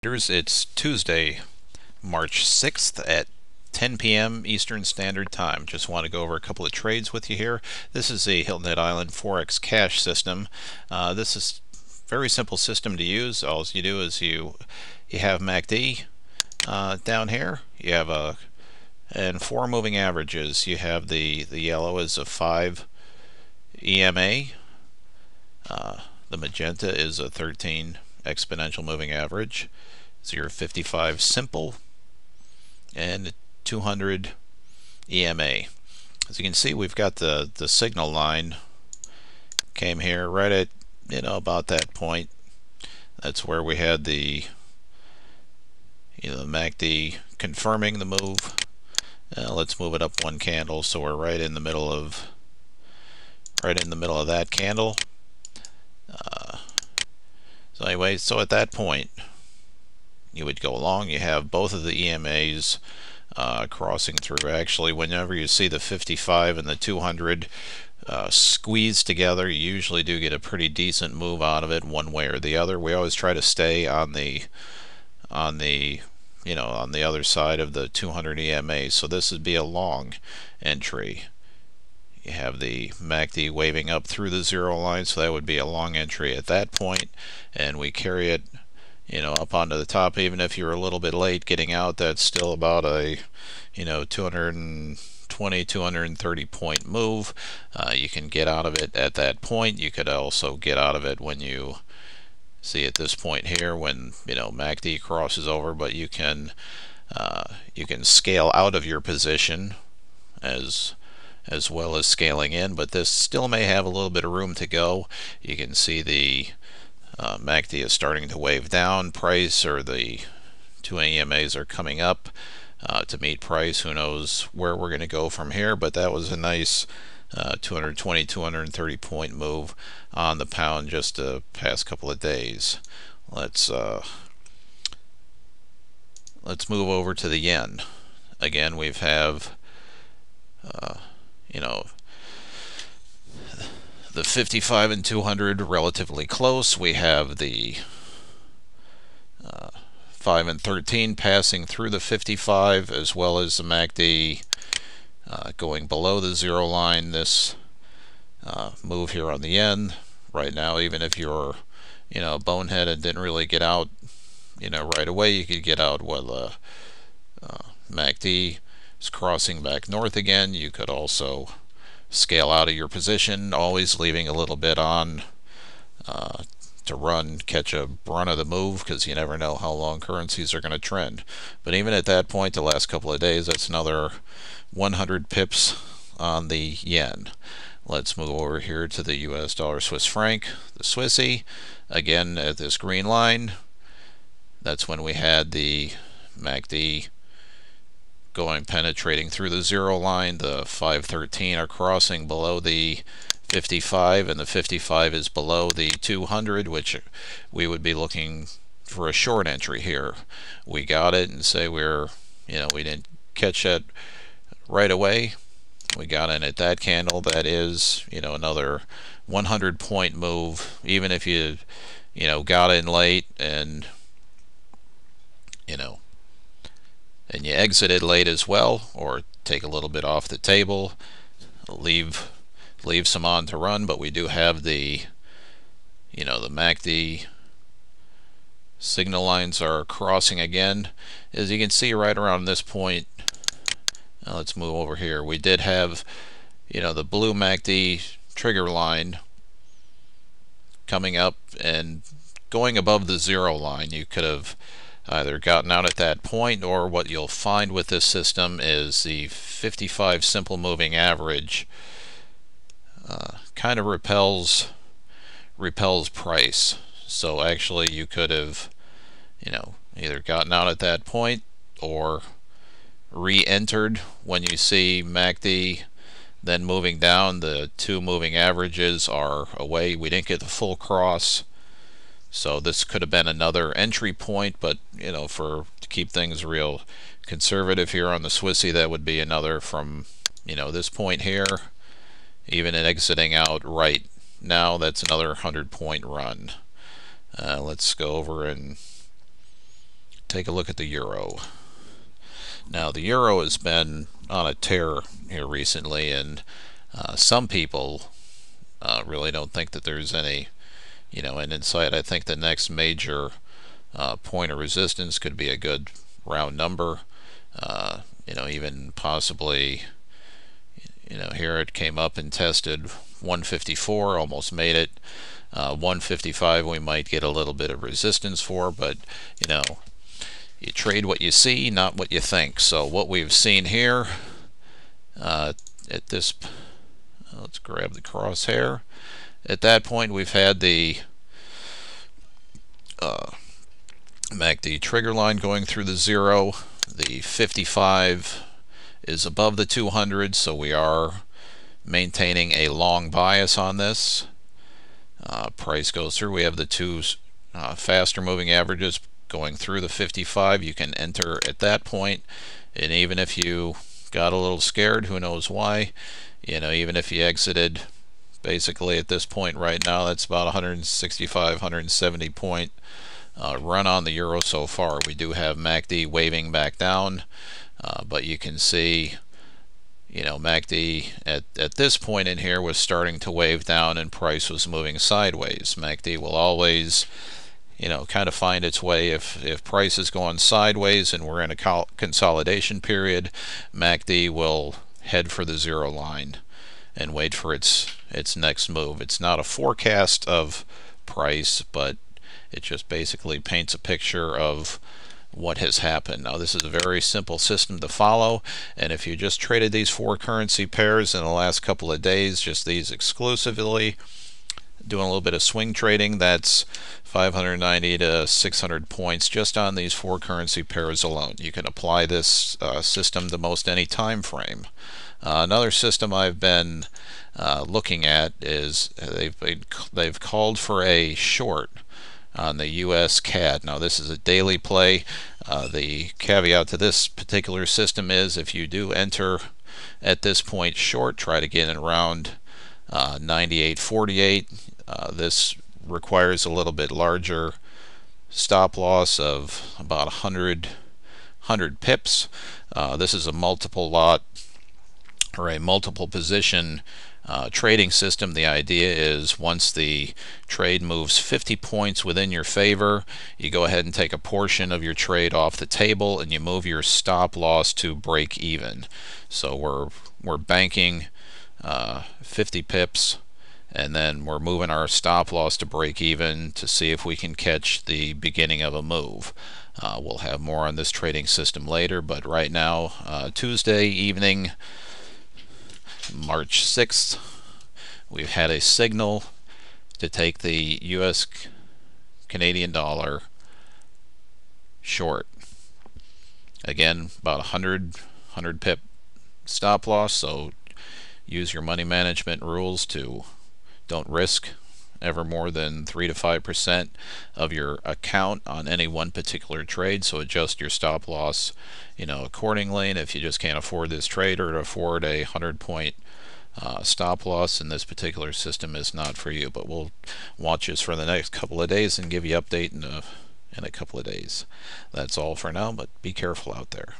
It's Tuesday, March 6th at 10 p.m. Eastern Standard Time. Just want to go over a couple of trades with you here. This is a Hilton Head Island Forex cash system. This is a very simple system to use. All you do is you have MACD down here. You have and four moving averages. You have the yellow is a 5 EMA. The magenta is a 13 exponential moving average. So your 55 simple and 200 EMA. As you can see, we've got the signal line came here right at about that point. That's where we had the MACD confirming the move. Let's move it up one candle, so we're right in the middle of that candle. So anyway, so at that point, you would go along. You have both of the EMAs crossing through. Actually, whenever you see the 55 and the 200 squeeze together, you usually do get a pretty decent move out of it, one way or the other. We always try to stay on the other side of the 200 EMA. So this would be a long entry. You have the MACD waving up through the zero line, so that would be a long entry at that point, and we carry it up onto the top. Even if you're a little bit late getting out, that's still about a 220, 230 point move. You can get out of it at that point. You could also get out of it when you see at this point here when MACD crosses over, but you can scale out of your position as well as scaling in, but this still may have a little bit of room to go. You can see the MACD is starting to wave down. Price, or the two EMAs, are coming up to meet price. Who knows where we're going to go from here, but that was a nice 220, 230 point move on the pound just the past couple of days. Let's move over to the yen. Again, we've have the 55 and 200 relatively close. We have the 5 and 13 passing through the 55, as well as the MACD going below the zero line. This move here on the yen right now, even if you're bonehead and didn't really get out right away, you could get out while MACD is crossing back north again. You could also scale out of your position, always leaving a little bit on to run, catch a run of the move, because you never know how long currencies are going to trend. But even at that point, the last couple of days, that's another 100 pips on the yen. Let's move over here to the US dollar Swiss franc, the Swissy. Again, at this green line, that's when we had the MACD penetrating through the zero line. The 513 are crossing below the 55, and the 55 is below the 200, which we would be looking for a short entry here. We got it, and say we didn't catch it right away. We got in at that candle. That is another 100 point move. Even if you got in late and and you exited late as well, or take a little bit off the table, leave some on to run. But we do have the the MACD signal lines are crossing again, as you can see right around this point. Now let's move over here. We did have the blue MACD trigger line coming up and going above the zero line. You could have either gotten out at that point, or what you'll find with this system is the 55 simple moving average kind of repels price. So actually you could have either gotten out at that point or re-entered when you see MACD then moving down. The two moving averages are away. We didn't get the full cross, so this could have been another entry point, but to keep things real conservative here on the Swissy, that would be another from this point here, even in exiting out right now, that's another 100 point run. Let's go over and take a look at the euro. Now the euro has been on a tear here recently, and some people really don't think that there's any, an insight. I think the next major point of resistance could be a good round number. Even possibly, here it came up and tested 154, almost made it. 155 we might get a little bit of resistance for, but you trade what you see, not what you think. So what we've seen here at this, let's grab the crosshair. At that point, we've had the MACD trigger line going through the 0. The 55 is above the 200, so we are maintaining a long bias on this. Price goes through. We have the two faster moving averages going through the 55. You can enter at that point, and even if you got a little scared, who knows why, even if you exited basically at this point right now, that's about 165, 170 point run on the euro so far. We do have MACD waving back down, but you can see MACD at this point in here was starting to wave down and price was moving sideways. MACD will always kind of find its way. If price is going sideways and we're in a consolidation period, MACD will head for the 0 line and wait for its next move. It's not a forecast of price, but it just basically paints a picture of what has happened. Now this is a very simple system to follow, and if you just traded these 4 currency pairs in the last couple of days, just these exclusively, doing a little bit of swing trading, that's 590 to 600 points just on these 4 currency pairs alone. You can apply this system to most any time frame. Another system I've been looking at is they've called for a short on the US CAD. Now this is a daily play. The caveat to this particular system is if you do enter at this point short, try to get in around 98.48. This requires a little bit larger stop loss of about 100 pips. This is a multiple lot or a multiple position trading system. The idea is once the trade moves 50 points within your favor, you go ahead and take a portion of your trade off the table and you move your stop loss to break even. So we're banking 50 pips, and then we're moving our stop loss to break even to see if we can catch the beginning of a move. We'll have more on this trading system later, but right now, Tuesday evening, March 6th, we've had a signal to take the US Canadian dollar short. Again, about 100 pip stop loss, so use your money management rules to don't risk ever more than 3 to 5% of your account on any one particular trade, so adjust your stop loss accordingly. And if you just can't afford this trade or afford a 100-point stop loss, and this particular system is not for you. But we'll watch this for the next couple of days and give you update in a couple of days. That's all for now, but be careful out there.